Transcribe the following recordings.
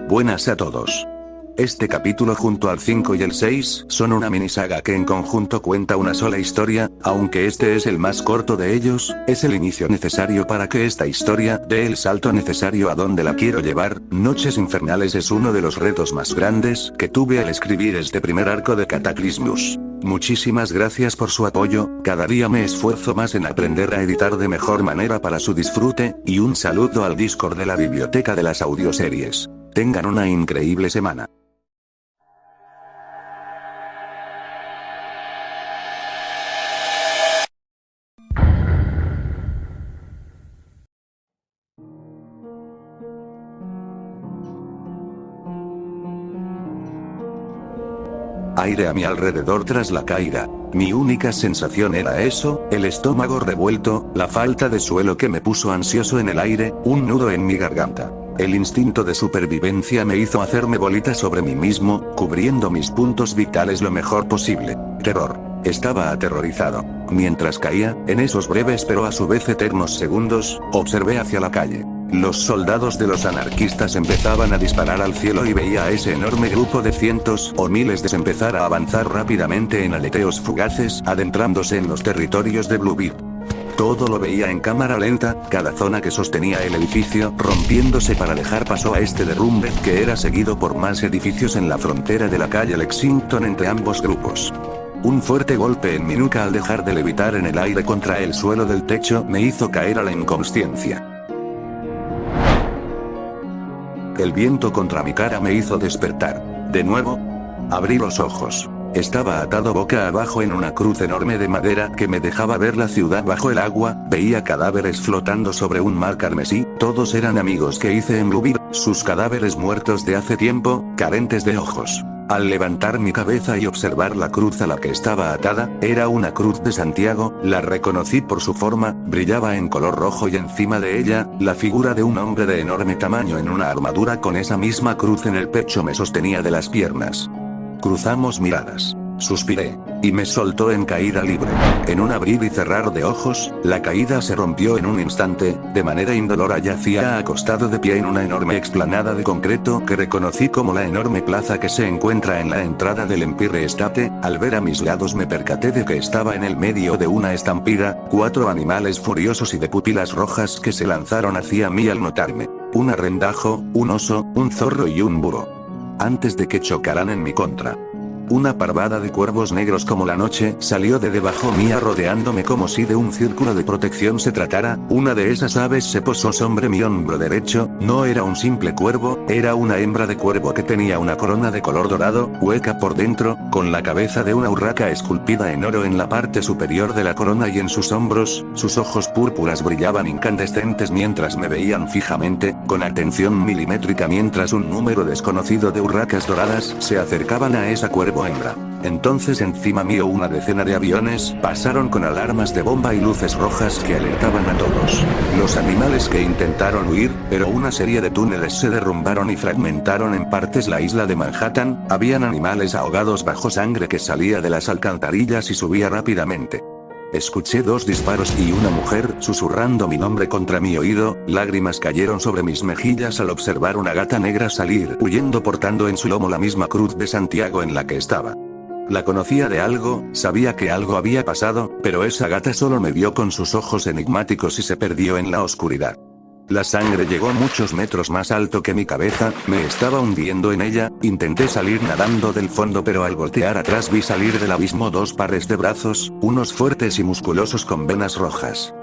Buenas a todos. Este capítulo junto al 5 y el 6 son una minisaga que en conjunto cuenta una sola historia, aunque este es el más corto de ellos, es el inicio necesario para que esta historia dé el salto necesario a donde la quiero llevar. Noches Infernales es uno de los retos más grandes que tuve al escribir este primer arco de Cataclysmus. Muchísimas gracias por su apoyo, cada día me esfuerzo más en aprender a editar de mejor manera para su disfrute, y un saludo al Discord de la biblioteca de las audioseries. Tengan una increíble semana. Aire a mi alrededor tras la caída. Mi única sensación era eso, el estómago revuelto, la falta de suelo que me puso ansioso en el aire, un nudo en mi garganta. El instinto de supervivencia me hizo hacerme bolitas sobre mí mismo, cubriendo mis puntos vitales lo mejor posible. Terror. Estaba aterrorizado. Mientras caía, en esos breves pero a su vez eternos segundos, observé hacia la calle. Los soldados de los anarquistas empezaban a disparar al cielo y veía a ese enorme grupo de cientos o miles de empezar a avanzar rápidamente en aleteos fugaces, adentrándose en los territorios de Bluebeard. Todo lo veía en cámara lenta, cada zona que sostenía el edificio rompiéndose para dejar paso a este derrumbe que era seguido por más edificios en la frontera de la calle Lexington entre ambos grupos. Un fuerte golpe en mi nuca al dejar de levitar en el aire contra el suelo del techo me hizo caer a la inconsciencia. El viento contra mi cara me hizo despertar. De nuevo, abrí los ojos. Estaba atado boca abajo en una cruz enorme de madera que me dejaba ver la ciudad bajo el agua, veía cadáveres flotando sobre un mar carmesí, todos eran amigos que hice en Bluebeard, sus cadáveres muertos de hace tiempo, carentes de ojos. Al levantar mi cabeza y observar la cruz a la que estaba atada, era una cruz de Santiago, la reconocí por su forma, brillaba en color rojo y encima de ella, la figura de un hombre de enorme tamaño en una armadura con esa misma cruz en el pecho me sostenía de las piernas. Cruzamos miradas. Suspiré. Y me soltó en caída libre. En un abrir y cerrar de ojos, la caída se rompió en un instante, de manera indolora yacía acostado de pie en una enorme explanada de concreto que reconocí como la enorme plaza que se encuentra en la entrada del Empire State. Al ver a mis lados me percaté de que estaba en el medio de una estampida, 4 animales furiosos y de pupilas rojas que se lanzaron hacia mí al notarme. Un arrendajo, un oso, un zorro y un búho. Antes de que chocaran en mi contra. Una parvada de cuervos negros como la noche salió de debajo mía rodeándome como si de un círculo de protección se tratara. Una de esas aves se posó sobre mi hombro derecho, no era un simple cuervo, era una hembra de cuervo que tenía una corona de color dorado, hueca por dentro, con la cabeza de una urraca esculpida en oro en la parte superior de la corona y en sus hombros, sus ojos púrpuras brillaban incandescentes mientras me veían fijamente, con atención milimétrica mientras un número desconocido de urracas doradas se acercaban a esa cuervo hembra. Entonces encima mío una decena de aviones pasaron con alarmas de bomba y luces rojas que alertaban a todos. Los animales que intentaron huir, pero una serie de túneles se derrumbaron y fragmentaron en partes la isla de Manhattan, habían animales ahogados bajo sangre que salía de las alcantarillas y subía rápidamente. Escuché 2 disparos y una mujer susurrando mi nombre contra mi oído, lágrimas cayeron sobre mis mejillas al observar una gata negra salir huyendo portando en su lomo la misma cruz de Santiago en la que estaba. La conocía de algo, sabía que algo había pasado, pero esa gata solo me vio con sus ojos enigmáticos y se perdió en la oscuridad. La sangre llegó muchos metros más alto que mi cabeza, me estaba hundiendo en ella, intenté salir nadando del fondo pero al voltear atrás vi salir del abismo 2 pares de brazos, unos fuertes y musculosos con venas rojas.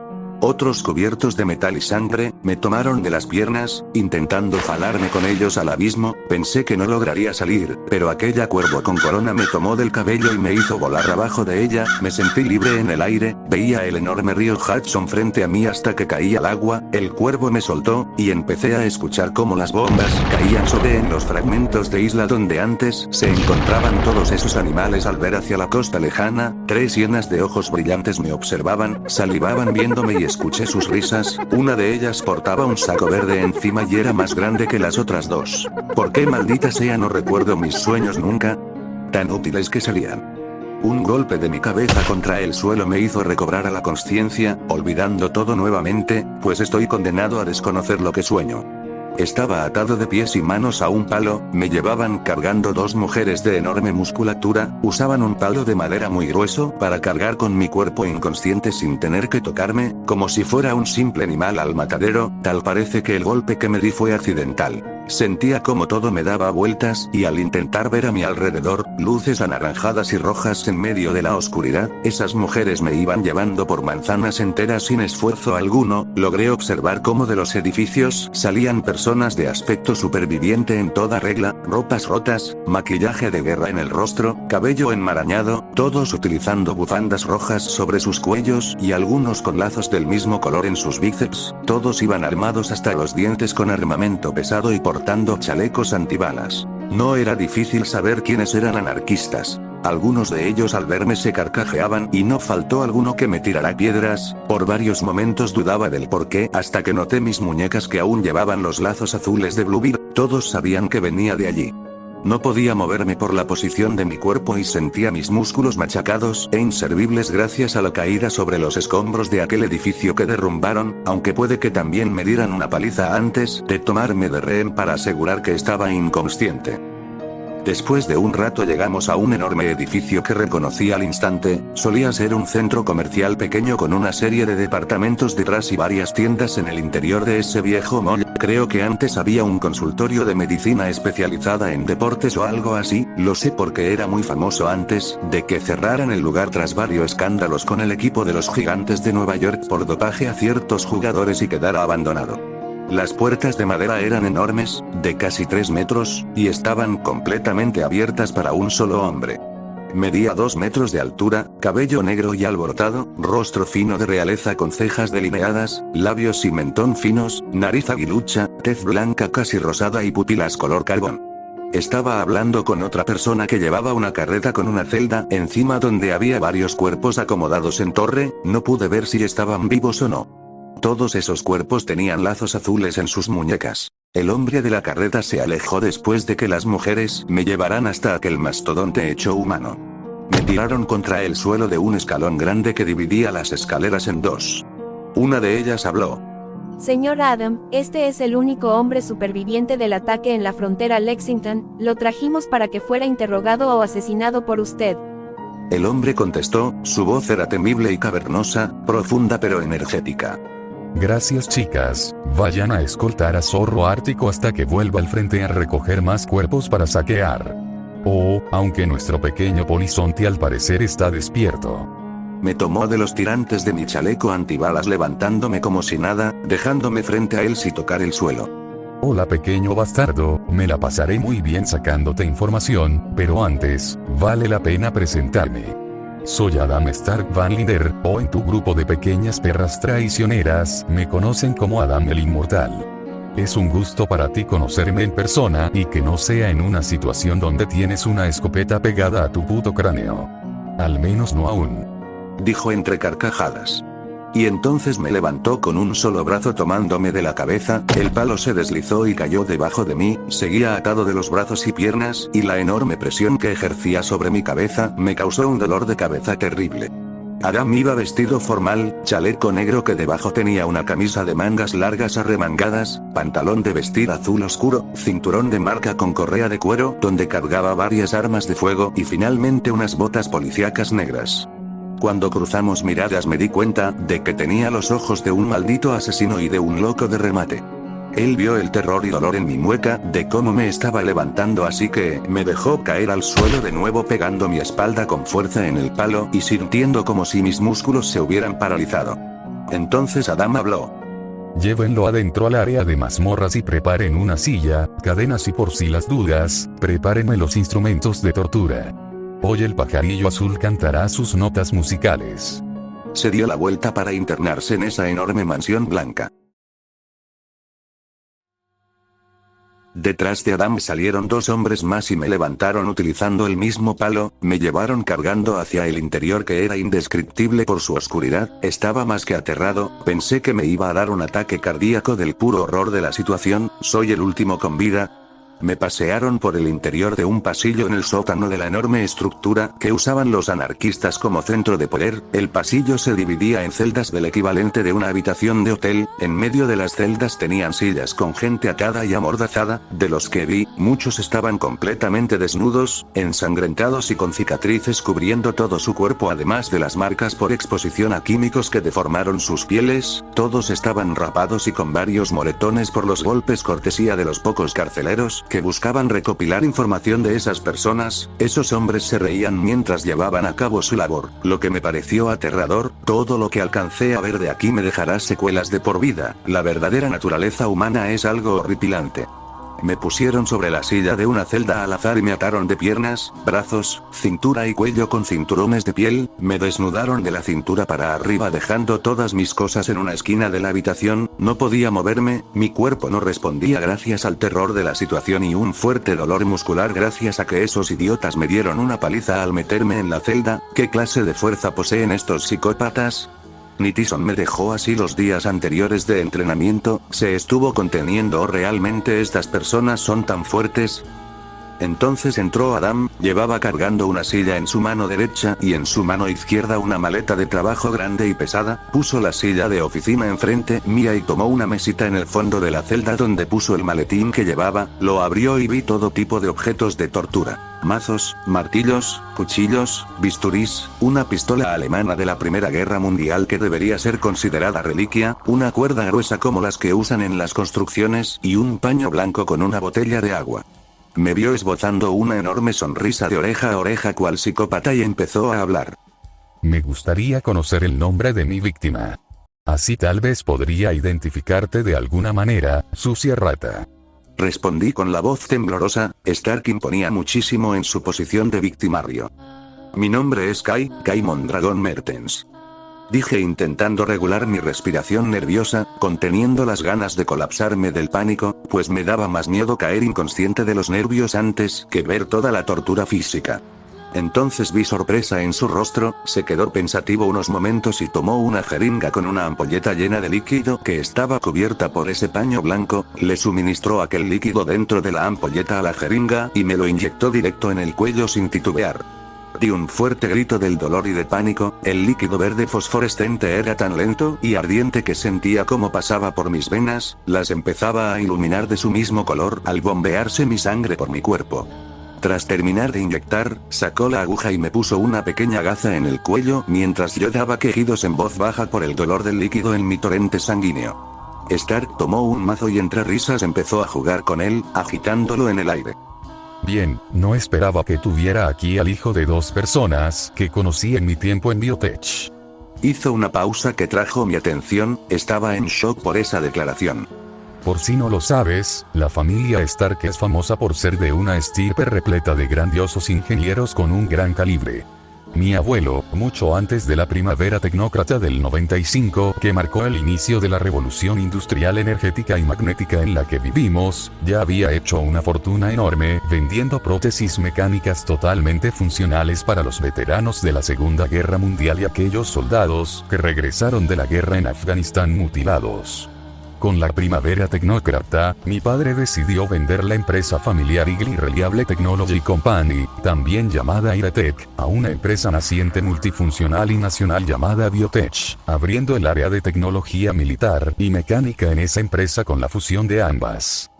Otros cubiertos de metal y sangre, me tomaron de las piernas, intentando jalarme con ellos al abismo, pensé que no lograría salir, pero aquella cuervo con corona me tomó del cabello y me hizo volar abajo de ella, me sentí libre en el aire, veía el enorme río Hudson frente a mí hasta que caí al agua, el cuervo me soltó, y empecé a escuchar cómo las bombas caían sobre en los fragmentos de isla donde antes se encontraban todos esos animales. Al ver hacia la costa lejana, 3 hienas de ojos brillantes me observaban, salivaban viéndome y escuché sus risas, una de ellas portaba un saco verde encima y era más grande que las otras 2. ¿Por qué maldita sea no recuerdo mis sueños nunca? Tan útiles que serían. Un golpe de mi cabeza contra el suelo me hizo recobrar a la consciencia, olvidando todo nuevamente, pues estoy condenado a desconocer lo que sueño. Estaba atado de pies y manos a un palo, me llevaban cargando dos mujeres de enorme musculatura, usaban un palo de madera muy grueso para cargar con mi cuerpo inconsciente sin tener que tocarme, como si fuera un simple animal al matadero, tal parece que el golpe que me di fue accidental. Sentía como todo me daba vueltas y al intentar ver a mi alrededor, luces anaranjadas y rojas en medio de la oscuridad, esas mujeres me iban llevando por manzanas enteras sin esfuerzo alguno, logré observar cómo de los edificios salían personas de aspecto superviviente en toda regla, ropas rotas, maquillaje de guerra en el rostro, cabello enmarañado, todos utilizando bufandas rojas sobre sus cuellos y algunos con lazos del mismo color en sus bíceps, todos iban armados hasta los dientes con armamento pesado y portando chalecos antibalas. No era difícil saber quiénes eran anarquistas. Algunos de ellos al verme se carcajeaban y no faltó alguno que me tirara piedras. Por varios momentos dudaba del porqué hasta que noté mis muñecas que aún llevaban los lazos azules de Bluebeard. Todos sabían que venía de allí. No podía moverme por la posición de mi cuerpo y sentía mis músculos machacados e inservibles gracias a la caída sobre los escombros de aquel edificio que derrumbaron, aunque puede que también me dieran una paliza antes de tomarme de rehén para asegurar que estaba inconsciente. Después de un rato llegamos a un enorme edificio que reconocí al instante, solía ser un centro comercial pequeño con una serie de departamentos detrás y varias tiendas en el interior de ese viejo mall. Creo que antes había un consultorio de medicina especializada en deportes o algo así, lo sé porque era muy famoso antes de que cerraran el lugar tras varios escándalos con el equipo de los Gigantes de Nueva York por dopaje a ciertos jugadores y quedara abandonado. Las puertas de madera eran enormes, de casi 3 metros, y estaban completamente abiertas para un solo hombre. Medía 2 metros de altura, cabello negro y alborotado, rostro fino de realeza con cejas delineadas, labios y mentón finos, nariz aguilucha, tez blanca casi rosada y pupilas color carbón. Estaba hablando con otra persona que llevaba una carreta con una celda encima donde había varios cuerpos acomodados en torre, no pude ver si estaban vivos o no. Todos esos cuerpos tenían lazos azules en sus muñecas. El hombre de la carreta se alejó después de que las mujeres me llevaran hasta aquel mastodonte hecho humano. Me tiraron contra el suelo de un escalón grande que dividía las escaleras en dos. Una de ellas habló. Señor Adam, este es el único hombre superviviente del ataque en la frontera Lexington, lo trajimos para que fuera interrogado o asesinado por usted. El hombre contestó, su voz era temible y cavernosa, profunda pero energética. Gracias chicas, vayan a escoltar a Zorro Ártico hasta que vuelva al frente a recoger más cuerpos para saquear. Oh, aunque nuestro pequeño polizonte al parecer está despierto. Me tomó de los tirantes de mi chaleco antibalas levantándome como si nada, dejándome frente a él sin tocar el suelo. Hola pequeño bastardo, me la pasaré muy bien sacándote información, pero antes, vale la pena presentarme. Soy Adam Stark Van Linder, o en tu grupo de pequeñas perras traicioneras, me conocen como Adam el Inmortal. Es un gusto para ti conocerme en persona y que no sea en una situación donde tienes una escopeta pegada a tu puto cráneo. Al menos no aún. Dijo entre carcajadas. Y entonces me levantó con un solo brazo tomándome de la cabeza, el palo se deslizó y cayó debajo de mí, seguía atado de los brazos y piernas, y la enorme presión que ejercía sobre mi cabeza me causó un dolor de cabeza terrible. Adam iba vestido formal, chaleco negro que debajo tenía una camisa de mangas largas arremangadas, pantalón de vestir azul oscuro, cinturón de marca con correa de cuero donde cargaba varias armas de fuego y finalmente unas botas policíacas negras. Cuando cruzamos miradas me di cuenta de que tenía los ojos de un maldito asesino y de un loco de remate. Él vio el terror y dolor en mi mueca de cómo me estaba levantando, así que me dejó caer al suelo de nuevo pegando mi espalda con fuerza en el palo y sintiendo como si mis músculos se hubieran paralizado. Entonces Adam habló. Llévenlo adentro al área de mazmorras y preparen una silla, cadenas y por si las dudas, prepárenme los instrumentos de tortura. Hoy el pajarillo azul cantará sus notas musicales. Se dio la vuelta para internarse en esa enorme mansión blanca. Detrás de Adam salieron 2 hombres más y me levantaron utilizando el mismo palo, me llevaron cargando hacia el interior que era indescriptible por su oscuridad, estaba más que aterrado, pensé que me iba a dar un ataque cardíaco del puro horror de la situación, soy el último con vida. Me pasearon por el interior de un pasillo en el sótano de la enorme estructura que usaban los anarquistas como centro de poder. El pasillo se dividía en celdas del equivalente de una habitación de hotel. En medio de las celdas tenían sillas con gente atada y amordazada. De los que vi, muchos estaban completamente desnudos, ensangrentados y con cicatrices cubriendo todo su cuerpo, además de las marcas por exposición a químicos que deformaron sus pieles. Todos estaban rapados y con varios moretones por los golpes, cortesía de los pocos carceleros que buscaban recopilar información de esas personas. Esos hombres se reían mientras llevaban a cabo su labor, lo que me pareció aterrador. Todo lo que alcancé a ver de aquí me dejará secuelas de por vida. La verdadera naturaleza humana es algo horripilante. Me pusieron sobre la silla de una celda al azar y me ataron de piernas, brazos, cintura y cuello con cinturones de piel. Me desnudaron de la cintura para arriba dejando todas mis cosas en una esquina de la habitación. No podía moverme, mi cuerpo no respondía gracias al terror de la situación y un fuerte dolor muscular gracias a que esos idiotas me dieron una paliza al meterme en la celda. ¿Qué clase de fuerza poseen estos psicópatas? Ni Tyson me dejó así los días anteriores de entrenamiento. ¿Se estuvo conteniendo o realmente estas personas son tan fuertes? Entonces entró Adam, llevaba cargando una silla en su mano derecha y en su mano izquierda una maleta de trabajo grande y pesada. Puso la silla de oficina enfrente mía y tomó una mesita en el fondo de la celda donde puso el maletín que llevaba. Lo abrió y vi todo tipo de objetos de tortura. Mazos, martillos, cuchillos, bisturís, una pistola alemana de la Primera Guerra Mundial que debería ser considerada reliquia, una cuerda gruesa como las que usan en las construcciones y un paño blanco con una botella de agua. Me vio esbozando una enorme sonrisa de oreja a oreja cual psicópata y empezó a hablar. Me gustaría conocer el nombre de mi víctima. Así tal vez podría identificarte de alguna manera, sucia rata. Respondí con la voz temblorosa. Stark imponía muchísimo en su posición de victimario. Mi nombre es Kai Mondragón Mertens. Dije intentando regular mi respiración nerviosa, conteniendo las ganas de colapsarme del pánico, pues me daba más miedo caer inconsciente de los nervios antes que ver toda la tortura física. Entonces vi sorpresa en su rostro, se quedó pensativo unos momentos y tomó una jeringa con una ampolleta llena de líquido que estaba cubierta por ese paño blanco, le suministró aquel líquido dentro de la ampolleta a la jeringa y me lo inyectó directo en el cuello sin titubear. Di un fuerte grito del dolor y de pánico. El líquido verde fosforescente era tan lento y ardiente que sentía cómo pasaba por mis venas, las empezaba a iluminar de su mismo color al bombearse mi sangre por mi cuerpo. Tras terminar de inyectar, sacó la aguja y me puso una pequeña gaza en el cuello mientras yo daba quejidos en voz baja por el dolor del líquido en mi torrente sanguíneo. Stark tomó un mazo y entre risas empezó a jugar con él, agitándolo en el aire. Bien, no esperaba que tuviera aquí al hijo de dos personas que conocí en mi tiempo en Biotech. Hizo una pausa que trajo mi atención, estaba en shock por esa declaración. Por si no lo sabes, la familia Stark es famosa por ser de una estirpe repleta de grandiosos ingenieros con un gran calibre. Mi abuelo, mucho antes de la primavera tecnócrata del 95, que marcó el inicio de la revolución industrial energética y magnética en la que vivimos, ya había hecho una fortuna enorme vendiendo prótesis mecánicas totalmente funcionales para los veteranos de la Segunda Guerra Mundial y aquellos soldados que regresaron de la guerra en Afganistán mutilados. Con la primavera tecnócrata, mi padre decidió vender la empresa familiar Eagle Reliable Technology Company, también llamada Iretech, a una empresa naciente multifuncional y nacional llamada Biotech, abriendo el área de tecnología militar y mecánica en esa empresa con la fusión de ambas.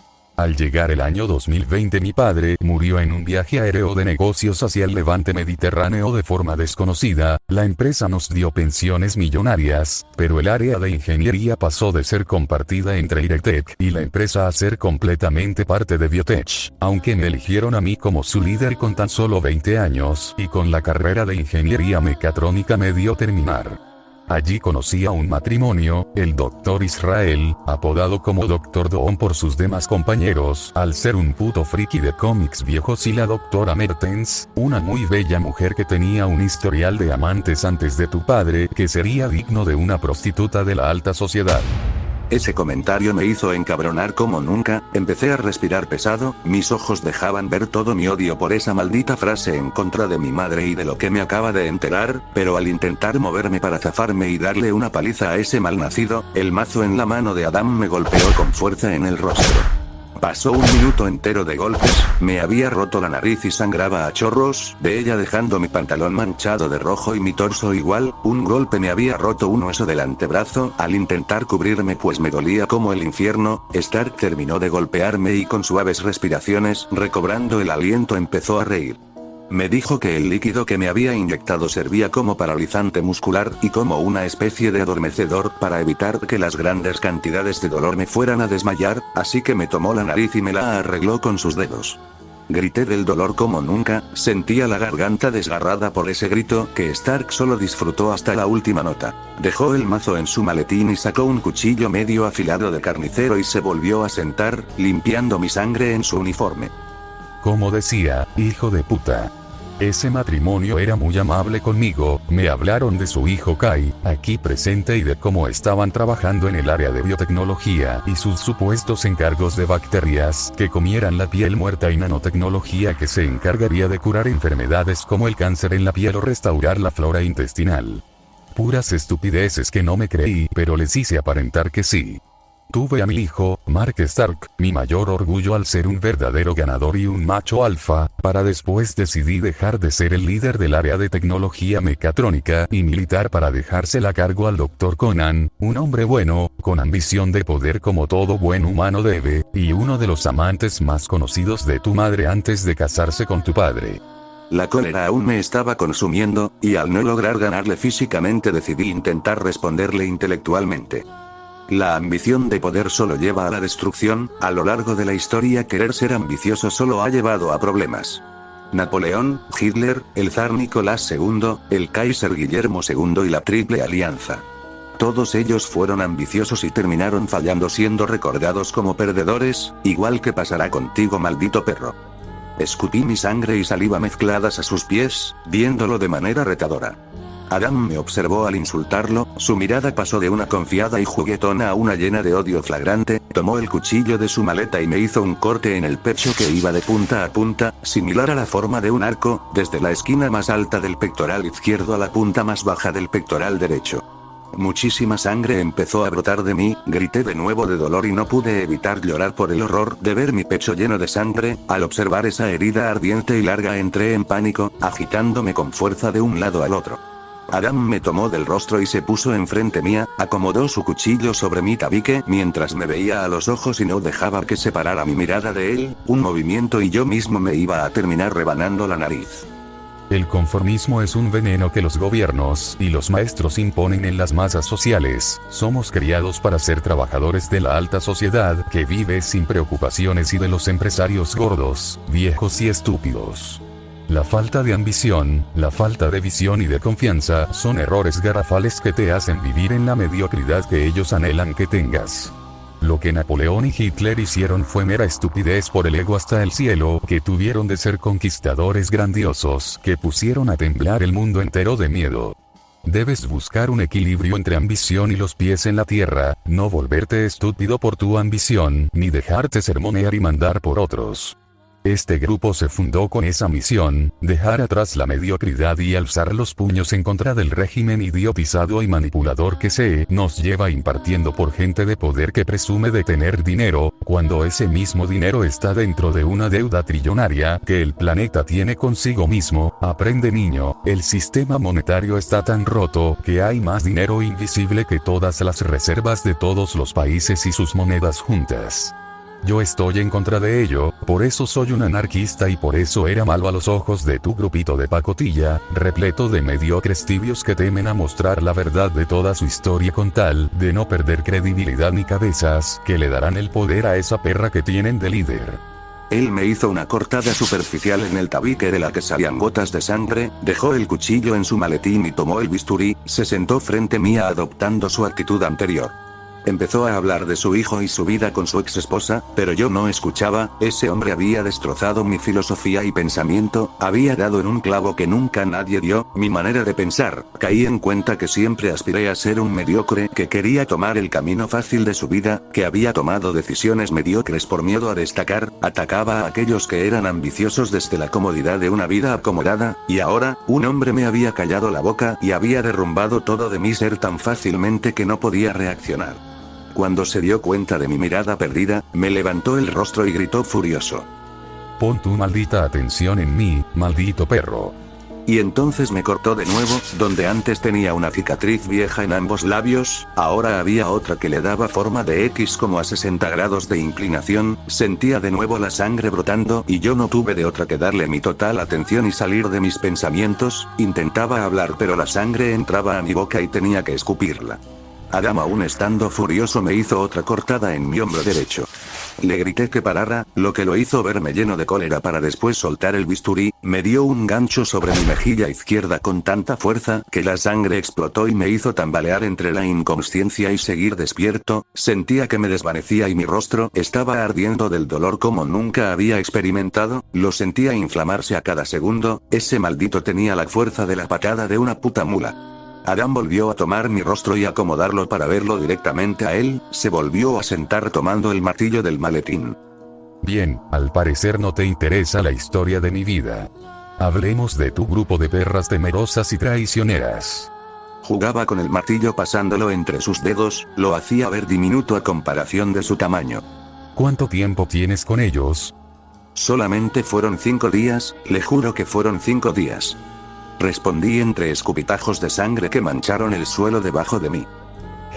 Al llegar el año 2020 mi padre murió en un viaje aéreo de negocios hacia el levante mediterráneo de forma desconocida. La empresa nos dio pensiones millonarias, pero el área de ingeniería pasó de ser compartida entre Iretech y la empresa a ser completamente parte de Biotech, aunque me eligieron a mí como su líder con tan solo 20 años y con la carrera de ingeniería mecatrónica medio terminar. Allí conocí a un matrimonio, el Dr. Israel, apodado como Dr. Doom por sus demás compañeros, al ser un puto friki de cómics viejos, y la Dra. Mertens, una muy bella mujer que tenía un historial de amantes antes de tu padre que sería digno de una prostituta de la alta sociedad. Ese comentario me hizo encabronar como nunca, empecé a respirar pesado, mis ojos dejaban ver todo mi odio por esa maldita frase en contra de mi madre y de lo que me acaba de enterar, pero al intentar moverme para zafarme y darle una paliza a ese malnacido, el mazo en la mano de Adam me golpeó con fuerza en el rostro. Pasó un minuto entero de golpes, me había roto la nariz y sangraba a chorros de ella dejando mi pantalón manchado de rojo y mi torso igual, un golpe me había roto un hueso del antebrazo al intentar cubrirme pues me dolía como el infierno. Stark terminó de golpearme y con suaves respiraciones, recobrando el aliento, empezó a reír. Me dijo que el líquido que me había inyectado servía como paralizante muscular y como una especie de adormecedor para evitar que las grandes cantidades de dolor me fueran a desmayar, así que me tomó la nariz y me la arregló con sus dedos. Grité del dolor como nunca, sentía la garganta desgarrada por ese grito que Stark solo disfrutó hasta la última nota. Dejó el mazo en su maletín y sacó un cuchillo medio afilado de carnicero y se volvió a sentar, limpiando mi sangre en su uniforme. Como decía, hijo de puta. Ese matrimonio era muy amable conmigo, me hablaron de su hijo Kai, aquí presente y de cómo estaban trabajando en el área de biotecnología y sus supuestos encargos de bacterias que comieran la piel muerta y nanotecnología que se encargaría de curar enfermedades como el cáncer en la piel o restaurar la flora intestinal. Puras estupideces que no me creí, pero les hice aparentar que sí. Tuve a mi hijo, Mark Stark, mi mayor orgullo al ser un verdadero ganador y un macho alfa, para después decidí dejar de ser el líder del área de tecnología mecatrónica y militar para dejársela a cargo al Dr. Conan, un hombre bueno, con ambición de poder como todo buen humano debe, y uno de los amantes más conocidos de tu madre antes de casarse con tu padre. La cólera aún me estaba consumiendo, y al no lograr ganarle físicamente decidí intentar responderle intelectualmente. La ambición de poder solo lleva a la destrucción, a lo largo de la historia querer ser ambicioso solo ha llevado a problemas. Napoleón, Hitler, el zar Nicolás II, el Kaiser Guillermo II y la Triple Alianza. Todos ellos fueron ambiciosos y terminaron fallando siendo recordados como perdedores, igual que pasará contigo maldito perro. Escupí mi sangre y saliva mezcladas a sus pies, viéndolo de manera retadora. Adam me observó al insultarlo, su mirada pasó de una confiada y juguetona a una llena de odio flagrante, tomó el cuchillo de su maleta y me hizo un corte en el pecho que iba de punta a punta, similar a la forma de un arco, desde la esquina más alta del pectoral izquierdo a la punta más baja del pectoral derecho. Muchísima sangre empezó a brotar de mí, grité de nuevo de dolor y no pude evitar llorar por el horror de ver mi pecho lleno de sangre. Al observar esa herida ardiente y larga entré en pánico, agitándome con fuerza de un lado al otro. Adam me tomó del rostro y se puso enfrente mía, acomodó su cuchillo sobre mi tabique mientras me veía a los ojos y no dejaba que separara mi mirada de él, un movimiento y yo mismo me iba a terminar rebanando la nariz. El conformismo es un veneno que los gobiernos y los maestros imponen en las masas sociales. Somos criados para ser trabajadores de la alta sociedad que vive sin preocupaciones y de los empresarios gordos, viejos y estúpidos. La falta de ambición, la falta de visión y de confianza son errores garrafales que te hacen vivir en la mediocridad que ellos anhelan que tengas. Lo que Napoleón y Hitler hicieron fue mera estupidez por el ego hasta el cielo, que tuvieron de ser conquistadores grandiosos, que pusieron a temblar el mundo entero de miedo. Debes buscar un equilibrio entre ambición y los pies en la tierra, no volverte estúpido por tu ambición, ni dejarte sermonear y mandar por otros. Este grupo se fundó con esa misión, dejar atrás la mediocridad y alzar los puños en contra del régimen idiotizado y manipulador que se nos lleva impartiendo por gente de poder que presume de tener dinero, cuando ese mismo dinero está dentro de una deuda trillonaria que el planeta tiene consigo mismo. Aprende, niño, el sistema monetario está tan roto que hay más dinero invisible que todas las reservas de todos los países y sus monedas juntas. Yo estoy en contra de ello, por eso soy un anarquista y por eso era malo a los ojos de tu grupito de pacotilla, repleto de mediocres tibios que temen a mostrar la verdad de toda su historia con tal de no perder credibilidad ni cabezas, que le darán el poder a esa perra que tienen de líder. Él me hizo una cortada superficial en el tabique de la que salían gotas de sangre, dejó el cuchillo en su maletín y tomó el bisturí, se sentó frente mía adoptando su actitud anterior. Empezó a hablar de su hijo y su vida con su ex esposa, pero yo no escuchaba. Ese hombre había destrozado mi filosofía y pensamiento, había dado en un clavo que nunca nadie dio, mi manera de pensar. Caí en cuenta que siempre aspiré a ser un mediocre, que quería tomar el camino fácil de su vida, que había tomado decisiones mediocres por miedo a destacar, atacaba a aquellos que eran ambiciosos desde la comodidad de una vida acomodada, y ahora, un hombre me había callado la boca y había derrumbado todo de mi ser tan fácilmente que no podía reaccionar. Cuando se dio cuenta de mi mirada perdida, me levantó el rostro y gritó furioso. Pon tu maldita atención en mí, maldito perro. Y entonces me cortó de nuevo, donde antes tenía una cicatriz vieja en ambos labios, ahora había otra que le daba forma de X como a 60 grados de inclinación, sentía de nuevo la sangre brotando y yo no tuve de otra que darle mi total atención y salir de mis pensamientos, intentaba hablar pero la sangre entraba a mi boca y tenía que escupirla. Adam, aún estando furioso, me hizo otra cortada en mi hombro derecho. Le grité que parara, lo que lo hizo verme lleno de cólera para después soltar el bisturí, me dio un gancho sobre mi mejilla izquierda con tanta fuerza que la sangre explotó y me hizo tambalear entre la inconsciencia y seguir despierto, sentía que me desvanecía y mi rostro estaba ardiendo del dolor como nunca había experimentado, lo sentía inflamarse a cada segundo, ese maldito tenía la fuerza de la patada de una puta mula. Adam volvió a tomar mi rostro y acomodarlo para verlo directamente a él, se volvió a sentar tomando el martillo del maletín. Bien, al parecer no te interesa la historia de mi vida. Hablemos de tu grupo de perras temerosas y traicioneras. Jugaba con el martillo pasándolo entre sus dedos, lo hacía ver diminuto a comparación de su tamaño. ¿Cuánto tiempo tienes con ellos? Solamente fueron 5 días, le juro que fueron 5 días. Respondí entre escupitajos de sangre que mancharon el suelo debajo de mí.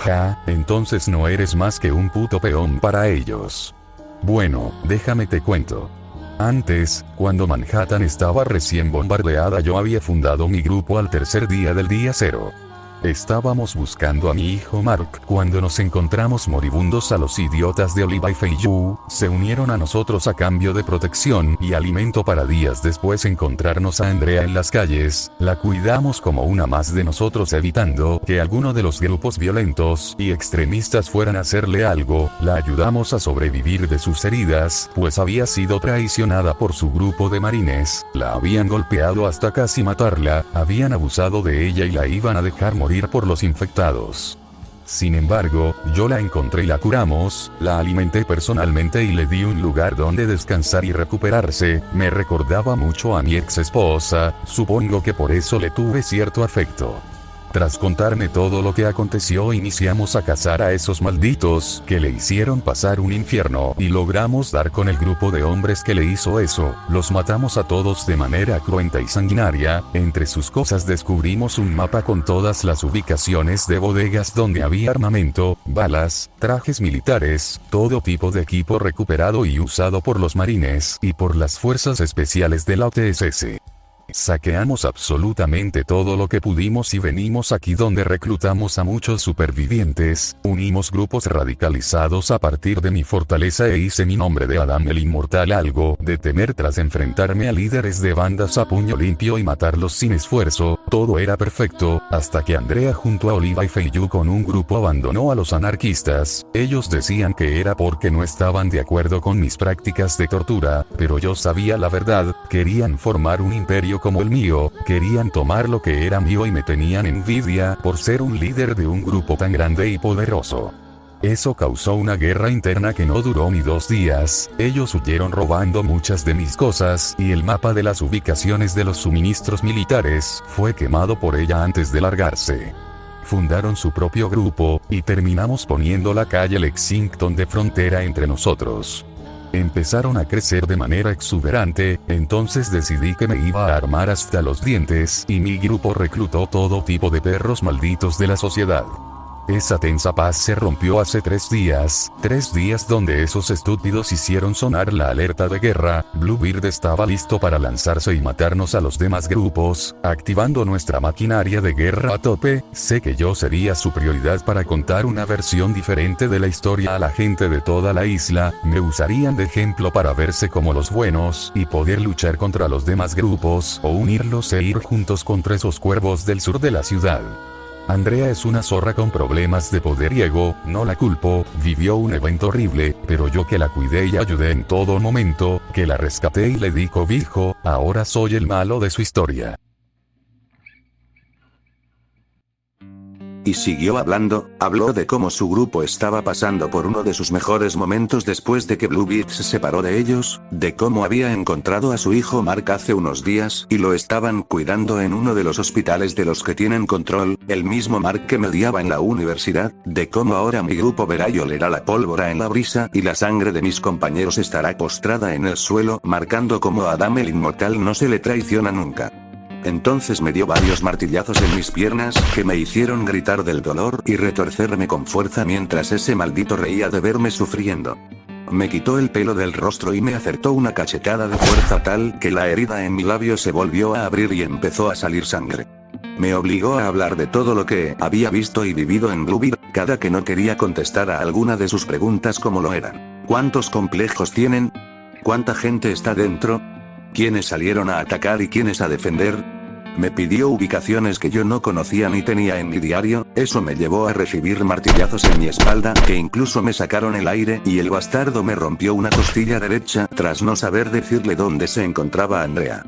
Ja, entonces no eres más que un puto peón para ellos. Bueno, déjame te cuento. Antes, cuando Manhattan estaba recién bombardeada, yo había fundado mi grupo al tercer día del día cero. Estábamos buscando a mi hijo Mark cuando nos encontramos moribundos a los idiotas de Oliva y Feiyu, se unieron a nosotros a cambio de protección y alimento para días después encontrarnos a Andrea en las calles, la cuidamos como una más de nosotros evitando que alguno de los grupos violentos y extremistas fueran a hacerle algo, la ayudamos a sobrevivir de sus heridas, pues había sido traicionada por su grupo de marines, la habían golpeado hasta casi matarla, habían abusado de ella y la iban a dejar morir por los infectados. Sin embargo, yo la encontré y la curamos, la alimenté personalmente y le di un lugar donde descansar y recuperarse, me recordaba mucho a mi ex esposa, supongo que por eso le tuve cierto afecto. Tras contarme todo lo que aconteció, iniciamos a cazar a esos malditos que le hicieron pasar un infierno y logramos dar con el grupo de hombres que le hizo eso, los matamos a todos de manera cruenta y sanguinaria, entre sus cosas descubrimos un mapa con todas las ubicaciones de bodegas donde había armamento, balas, trajes militares, todo tipo de equipo recuperado y usado por los marines y por las fuerzas especiales de la OTSS. Saqueamos absolutamente todo lo que pudimos y venimos aquí donde reclutamos a muchos supervivientes, unimos grupos radicalizados a partir de mi fortaleza e hice mi nombre de Adam el Inmortal algo de temer tras enfrentarme a líderes de bandas a puño limpio y matarlos sin esfuerzo, todo era perfecto, hasta que Andrea junto a Oliva y Feiyu con un grupo abandonó a los anarquistas, ellos decían que era porque no estaban de acuerdo con mis prácticas de tortura, pero yo sabía la verdad, querían formar un imperio como el mío, querían tomar lo que era mío y me tenían envidia por ser un líder de un grupo tan grande y poderoso. Eso causó una guerra interna que no duró ni 2 días, ellos huyeron robando muchas de mis cosas y el mapa de las ubicaciones de los suministros militares fue quemado por ella antes de largarse. Fundaron su propio grupo y terminamos poniendo la calle Lexington de frontera entre nosotros. Empezaron a crecer de manera exuberante, entonces decidí que me iba a armar hasta los dientes y mi grupo reclutó todo tipo de perros malditos de la sociedad. Esa tensa paz se rompió hace 3 días donde esos estúpidos hicieron sonar la alerta de guerra, Bluebeard estaba listo para lanzarse y matarnos a los demás grupos, activando nuestra maquinaria de guerra a tope, sé que yo sería su prioridad para contar una versión diferente de la historia a la gente de toda la isla, me usarían de ejemplo para verse como los buenos y poder luchar contra los demás grupos o unirlos e ir juntos contra esos cuervos del sur de la ciudad. Andrea es una zorra con problemas de poder y ego, no la culpo, vivió un evento horrible, pero yo que la cuidé y ayudé en todo momento, que la rescaté y le di cobijo, ahora soy el malo de su historia. Y siguió hablando, habló de cómo su grupo estaba pasando por uno de sus mejores momentos después de que Bluebeard se separó de ellos, de cómo había encontrado a su hijo Mark hace unos días y lo estaban cuidando en uno de los hospitales de los que tienen control, el mismo Mark que me odiaba en la universidad, de cómo ahora mi grupo verá y olerá la pólvora en la brisa y la sangre de mis compañeros estará postrada en el suelo, marcando cómo a Adam el inmortal no se le traiciona nunca. Entonces me dio varios martillazos en mis piernas, que me hicieron gritar del dolor y retorcerme con fuerza mientras ese maldito reía de verme sufriendo. Me quitó el pelo del rostro y me acertó una cachetada de fuerza tal que la herida en mi labio se volvió a abrir y empezó a salir sangre. Me obligó a hablar de todo lo que había visto y vivido en Bluebeard, cada que no quería contestar a alguna de sus preguntas como lo eran. ¿Cuántos complejos tienen? ¿Cuánta gente está dentro? ¿Quiénes salieron a atacar y quiénes a defender? Me pidió ubicaciones que yo no conocía ni tenía en mi diario, eso me llevó a recibir martillazos en mi espalda, que incluso me sacaron el aire y el bastardo me rompió una costilla derecha, tras no saber decirle dónde se encontraba Andrea.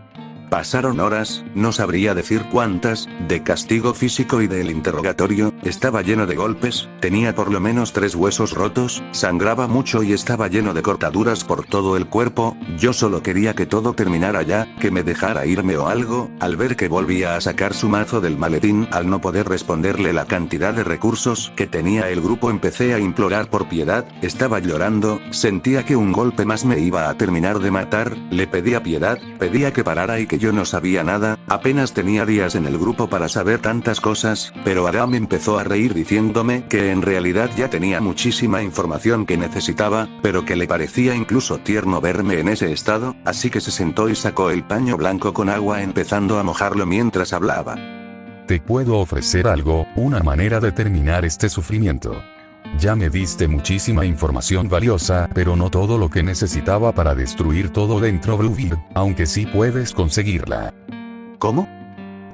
Pasaron horas, no sabría decir cuántas, de castigo físico y del interrogatorio, estaba lleno de golpes, tenía por lo menos 3 huesos rotos, sangraba mucho y estaba lleno de cortaduras por todo el cuerpo, yo solo quería que todo terminara ya, que me dejara irme o algo, al ver que volvía a sacar su mazo del maletín, al no poder responderle la cantidad de recursos que tenía el grupo empecé a implorar por piedad, estaba llorando, sentía que un golpe más me iba a terminar de matar, le pedía piedad, pedía que parara y que yo no sabía nada, apenas tenía días en el grupo para saber tantas cosas, pero Adam empezó a reír diciéndome que en realidad ya tenía muchísima información que necesitaba, pero que le parecía incluso tierno verme en ese estado, así que se sentó y sacó el paño blanco con agua empezando a mojarlo mientras hablaba. Te puedo ofrecer algo, una manera de terminar este sufrimiento. Ya me diste muchísima información valiosa, pero no todo lo que necesitaba para destruir todo dentro Bluebeard, aunque sí puedes conseguirla. ¿Cómo?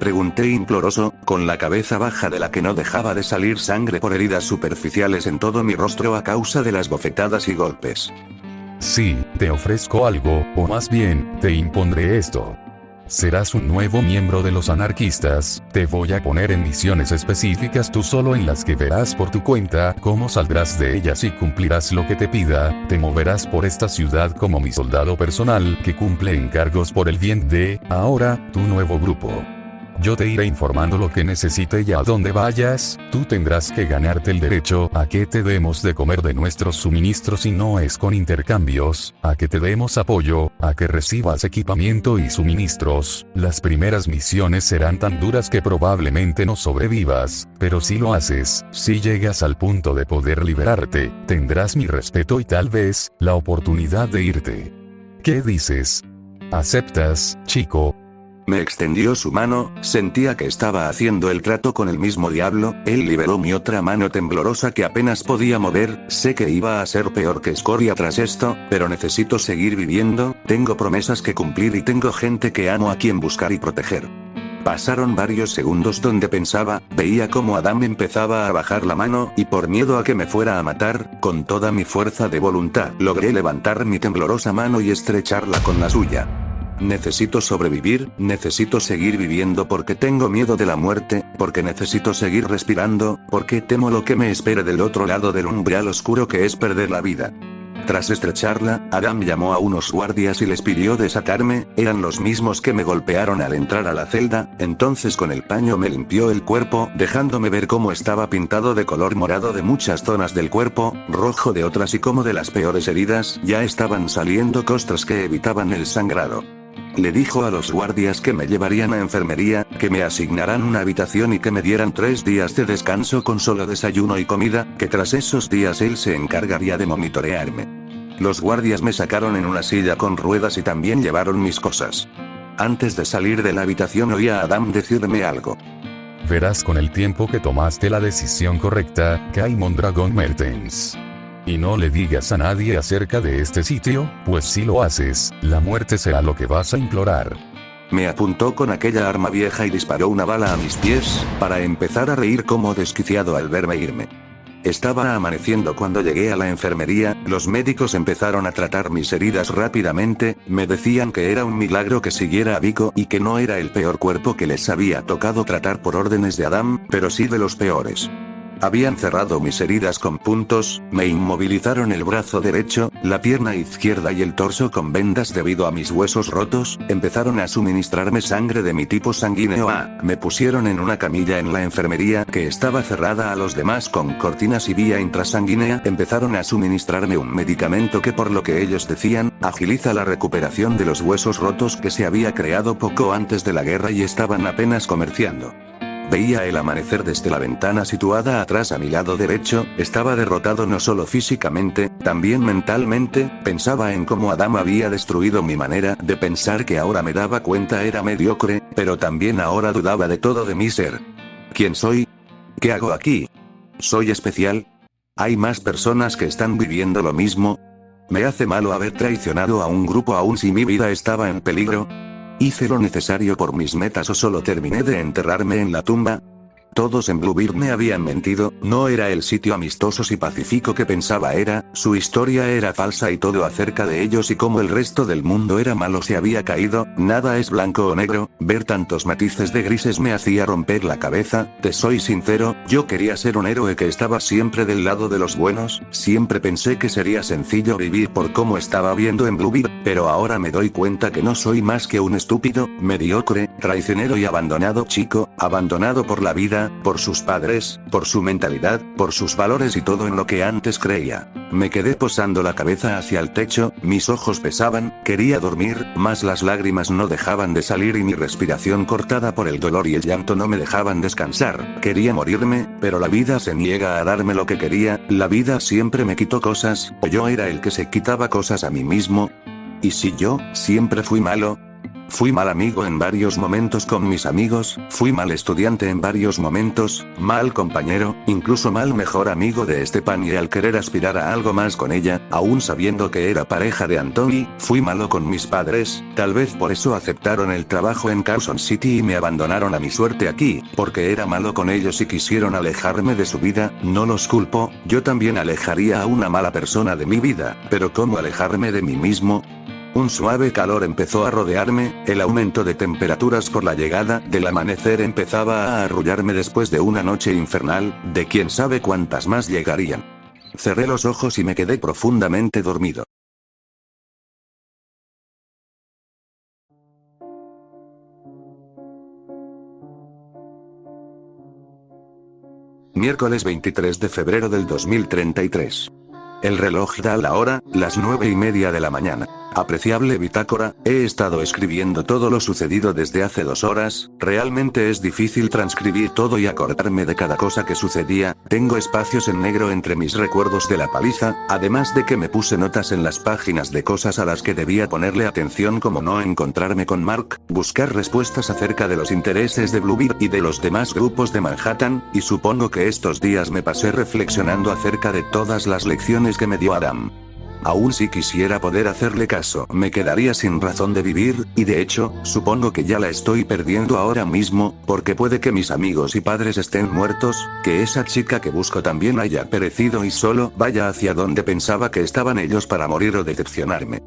Pregunté imploroso, con la cabeza baja de la que no dejaba de salir sangre por heridas superficiales en todo mi rostro a causa de las bofetadas y golpes. Sí, te ofrezco algo, o más bien, te impondré esto. Serás un nuevo miembro de los anarquistas, te voy a poner en misiones específicas tú solo en las que verás por tu cuenta cómo saldrás de ellas y cumplirás lo que te pida, te moverás por esta ciudad como mi soldado personal que cumple encargos por el bien de, ahora, tu nuevo grupo. Yo te iré informando lo que necesite y a donde vayas, tú tendrás que ganarte el derecho a que te demos de comer de nuestros suministros y no es con intercambios, a que te demos apoyo, a que recibas equipamiento y suministros. Las primeras misiones serán tan duras que probablemente no sobrevivas, pero si lo haces, si llegas al punto de poder liberarte, tendrás mi respeto y tal vez, la oportunidad de irte. ¿Qué dices? ¿Aceptas, chico? Me extendió su mano, sentía que estaba haciendo el trato con el mismo diablo, él liberó mi otra mano temblorosa que apenas podía mover, sé que iba a ser peor que escoria tras esto, pero necesito seguir viviendo, tengo promesas que cumplir y tengo gente que amo a quien buscar y proteger. Pasaron varios segundos donde pensaba, veía cómo Adam empezaba a bajar la mano y por miedo a que me fuera a matar, con toda mi fuerza de voluntad, logré levantar mi temblorosa mano y estrecharla con la suya. Necesito sobrevivir, necesito seguir viviendo porque tengo miedo de la muerte, porque necesito seguir respirando, porque temo lo que me espere del otro lado del umbral oscuro que es perder la vida. Tras estrecharla, Adam llamó a unos guardias y les pidió desatarme, eran los mismos que me golpearon al entrar a la celda, entonces con el paño me limpió el cuerpo, dejándome ver cómo estaba pintado de color morado de muchas zonas del cuerpo, rojo de otras y como de las peores heridas, ya estaban saliendo costras que evitaban el sangrado. Le dijo a los guardias que me llevarían a enfermería, que me asignarán una habitación y que me dieran 3 días de descanso con solo desayuno y comida, que tras esos días él se encargaría de monitorearme. Los guardias me sacaron en una silla con ruedas y también llevaron mis cosas. Antes de salir de la habitación oí a Adam decirme algo. Verás con el tiempo que tomaste la decisión correcta, Kai Mondragon Mertens. Y no le digas a nadie acerca de este sitio, pues si lo haces, la muerte será lo que vas a implorar. Me apuntó con aquella arma vieja y disparó una bala a mis pies, para empezar a reír como desquiciado al verme irme. Estaba amaneciendo cuando llegué a la enfermería, los médicos empezaron a tratar mis heridas rápidamente, me decían que era un milagro que siguiera vivo y que no era el peor cuerpo que les había tocado tratar por órdenes de Adam, pero sí de los peores. Habían cerrado mis heridas con puntos, me inmovilizaron el brazo derecho, la pierna izquierda y el torso con vendas debido a mis huesos rotos, empezaron a suministrarme sangre de mi tipo sanguíneo A, me pusieron en una camilla en la enfermería que estaba cerrada a los demás con cortinas y vía intrasanguínea, empezaron a suministrarme un medicamento que por lo que ellos decían, agiliza la recuperación de los huesos rotos que se había creado poco antes de la guerra y estaban apenas comerciando. Veía el amanecer desde la ventana situada atrás a mi lado derecho, estaba derrotado no solo físicamente, también mentalmente, pensaba en cómo Adam había destruido mi manera de pensar que ahora me daba cuenta era mediocre, pero también ahora dudaba de todo de mi ser. ¿Quién soy? ¿Qué hago aquí? ¿Soy especial? ¿Hay más personas que están viviendo lo mismo? ¿Me hace malo haber traicionado a un grupo aún si mi vida estaba en peligro? ¿Hice lo necesario por mis metas o solo terminé de enterrarme en la tumba? Todos en Bluebeard me habían mentido, no era el sitio amistoso y pacífico que pensaba era, su historia era falsa y todo acerca de ellos y cómo el resto del mundo era malo se había caído, nada es blanco o negro, ver tantos matices de grises me hacía romper la cabeza, te soy sincero, yo quería ser un héroe que estaba siempre del lado de los buenos, siempre pensé que sería sencillo vivir por cómo estaba viendo en Bluebeard, pero ahora me doy cuenta que no soy más que un estúpido, mediocre, traicionero y abandonado chico, abandonado por la vida, por sus padres, por su mentalidad, por sus valores y todo en lo que antes creía. Me quedé posando la cabeza hacia el techo, mis ojos pesaban, quería dormir, mas las lágrimas no dejaban de salir y mi respiración cortada por el dolor y el llanto no me dejaban descansar. Quería morirme, pero la vida se niega a darme lo que quería, la vida siempre me quitó cosas, o yo era el que se quitaba cosas a mí mismo. ¿Y si yo, siempre fui malo? Fui mal amigo en varios momentos con mis amigos, fui mal estudiante en varios momentos, mal compañero, incluso mal mejor amigo de Stepan y al querer aspirar a algo más con ella, aún sabiendo que era pareja de Anthony, fui malo con mis padres, tal vez por eso aceptaron el trabajo en Carson City y me abandonaron a mi suerte aquí, porque era malo con ellos y quisieron alejarme de su vida, no los culpo, yo también alejaría a una mala persona de mi vida, pero ¿cómo alejarme de mí mismo? Un suave calor empezó a rodearme, el aumento de temperaturas por la llegada del amanecer empezaba a arrullarme después de una noche infernal, de quién sabe cuántas más llegarían. Cerré los ojos y me quedé profundamente dormido. Miércoles 23 de febrero del 2033. El reloj da la hora, las 9:30 de la mañana. Apreciable bitácora, he estado escribiendo todo lo sucedido desde hace 2 horas, realmente es difícil transcribir todo y acordarme de cada cosa que sucedía, tengo espacios en negro entre mis recuerdos de la paliza, además de que me puse notas en las páginas de cosas a las que debía ponerle atención como no encontrarme con Mark, buscar respuestas acerca de los intereses de Bluebeard y de los demás grupos de Manhattan, y supongo que estos días me pasé reflexionando acerca de todas las lecciones que me dio Adam. Aún si quisiera poder hacerle caso, me quedaría sin razón de vivir, y de hecho, supongo que ya la estoy perdiendo ahora mismo, porque puede que mis amigos y padres estén muertos, que esa chica que busco también haya perecido y solo vaya hacia donde pensaba que estaban ellos para morir o decepcionarme.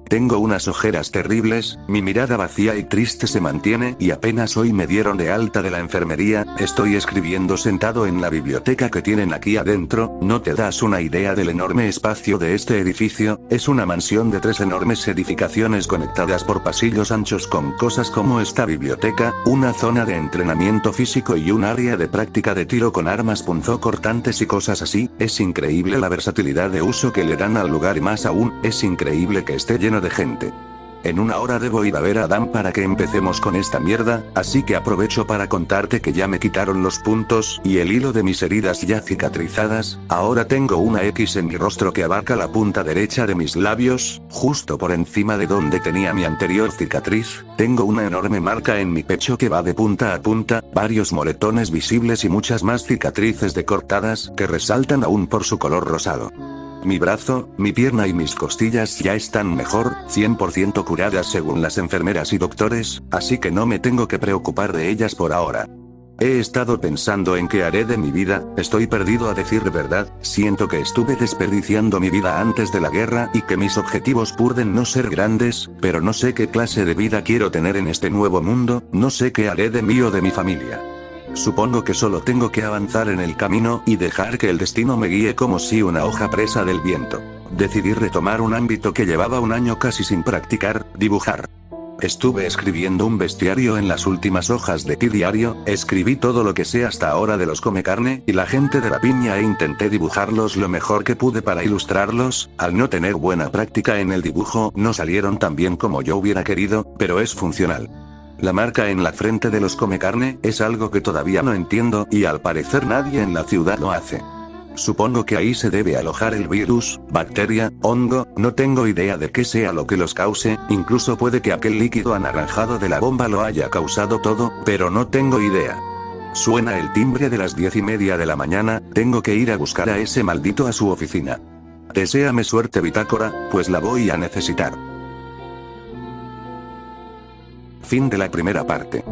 Tengo unas ojeras terribles, mi mirada vacía y triste se mantiene y apenas hoy me dieron de alta de la enfermería, estoy escribiendo sentado en la biblioteca que tienen aquí adentro, no te das una idea del enorme espacio de este edificio, es una mansión de 3 enormes edificaciones conectadas por pasillos anchos con cosas como esta biblioteca, una zona de entrenamiento físico y un área de práctica de tiro con armas punzocortantes y cosas así, es increíble la versatilidad de uso que le dan al lugar y más aún, es increíble que esté lleno de gente. En 1 hora debo ir a ver a Adam para que empecemos con esta mierda, así que aprovecho para contarte que ya me quitaron los puntos y el hilo de mis heridas ya cicatrizadas, ahora tengo una X en mi rostro que abarca la punta derecha de mis labios, justo por encima de donde tenía mi anterior cicatriz, tengo una enorme marca en mi pecho que va de punta a punta, varios moretones visibles y muchas más cicatrices decortadas que resaltan aún por su color rosado. Mi brazo, mi pierna y mis costillas ya están mejor, 100% curadas según las enfermeras y doctores, así que no me tengo que preocupar de ellas por ahora. He estado pensando en qué haré de mi vida, estoy perdido a decir verdad, siento que estuve desperdiciando mi vida antes de la guerra y que mis objetivos pueden no ser grandes, pero no sé qué clase de vida quiero tener en este nuevo mundo, no sé qué haré de mí o de mi familia. Supongo que solo tengo que avanzar en el camino y dejar que el destino me guíe como si una hoja presa del viento. Decidí retomar un ámbito que llevaba un año casi sin practicar, dibujar. Estuve escribiendo un bestiario en las últimas hojas de mi diario, escribí todo lo que sé hasta ahora de los come carne y la gente de la piña e intenté dibujarlos lo mejor que pude para ilustrarlos. Al no tener buena práctica en el dibujo, no salieron tan bien como yo hubiera querido, pero es funcional. La marca en la frente de los come carne es algo que todavía no entiendo y al parecer nadie en la ciudad lo hace. Supongo que ahí se debe alojar el virus, bacteria, hongo, no tengo idea de qué sea lo que los cause, incluso puede que aquel líquido anaranjado de la bomba lo haya causado todo, pero no tengo idea. Suena el timbre de las 10:30 de la mañana, tengo que ir a buscar a ese maldito a su oficina. Deséame suerte bitácora, pues la voy a necesitar. Fin de la primera parte.